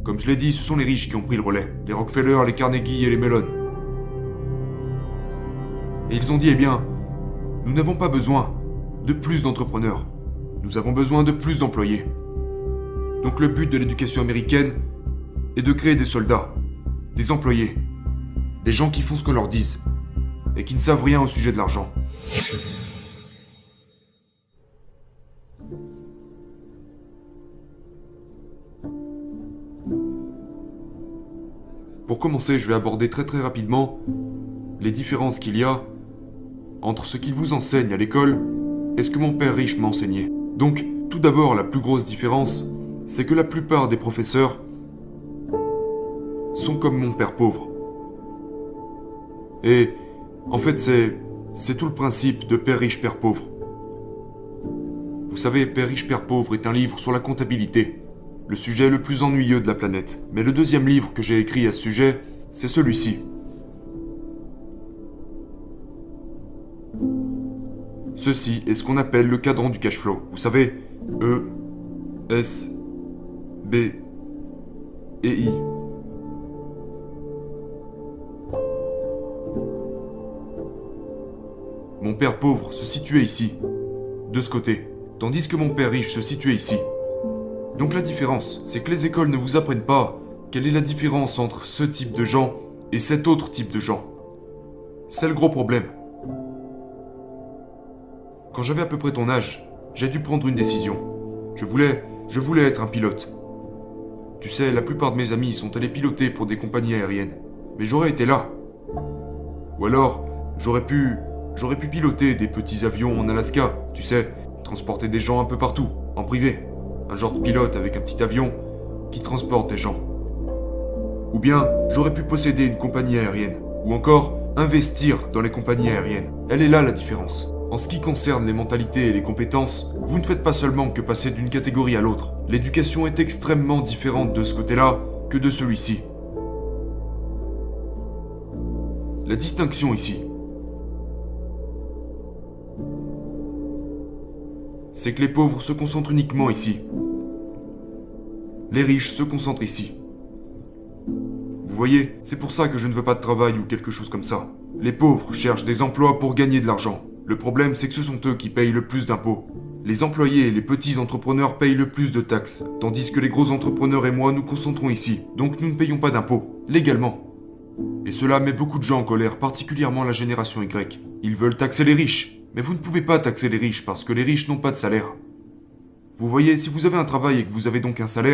Comme je l'ai dit, ce sont les riches qui ont pris le relais. Les Rockefeller, les Carnegie et les Mellon. Et ils ont dit, eh bien, nous n'avons pas besoin de plus d'entrepreneurs. Nous avons besoin de plus d'employés. Donc le but de l'éducation américaine est de créer des soldats, des employés, des gens qui font ce qu'on leur dise et qui ne savent rien au sujet de l'argent. Pour commencer, je vais aborder très rapidement les différences qu'il y a entre ce qu'ils vous enseignent à l'école et ce que mon père riche m'a enseigné. Donc, tout d'abord, la plus grosse différence, c'est que la plupart des professeurs sont comme mon père pauvre. Et, en fait, c'est tout le principe de Père riche, Père pauvre. Vous savez, Père riche, Père pauvre est un livre sur la comptabilité, le sujet le plus ennuyeux de la planète. Mais le deuxième livre que j'ai écrit à ce sujet, c'est celui-ci. Ceci est ce qu'on appelle le cadran du cash flow. Vous savez, E, S, B et I. Mon père pauvre se situait ici, de ce côté, tandis que mon père riche se situait ici. Donc la différence, c'est que les écoles ne vous apprennent pas quelle est la différence entre ce type de gens et cet autre type de gens. C'est le gros problème. Quand j'avais à peu près ton âge, j'ai dû prendre une décision. Je voulais être un pilote. Tu sais, la plupart de mes amis sont allés piloter pour des compagnies aériennes. Mais j'aurais été là. Ou alors, j'aurais pu piloter des petits avions en Alaska, tu sais, transporter des gens un peu partout, en privé. Un genre de pilote avec un petit avion qui transporte des gens. Ou bien, j'aurais pu posséder une compagnie aérienne. Ou encore, investir dans les compagnies aériennes. Elle est là la différence. En ce qui concerne les mentalités et les compétences, vous ne faites pas seulement que passer d'une catégorie à l'autre. L'éducation est extrêmement différente de ce côté-là que de celui-ci. La distinction ici, c'est que les pauvres se concentrent uniquement ici. Les riches se concentrent ici. Vous voyez, c'est pour ça que je ne veux pas de travail ou quelque chose comme ça. Les pauvres cherchent des emplois pour gagner de l'argent. Le problème, c'est que ce sont eux qui payent le plus d'impôts. Les employés et les petits entrepreneurs payent le plus de taxes, tandis que les gros entrepreneurs et moi nous concentrons ici, donc nous ne payons pas d'impôts, légalement. Et cela met beaucoup de gens en colère, particulièrement la génération Y. Ils veulent taxer les riches, mais vous ne pouvez pas taxer les riches parce que les riches n'ont pas de salaire. Vous voyez, si vous avez un travail et que vous avez donc un salaire,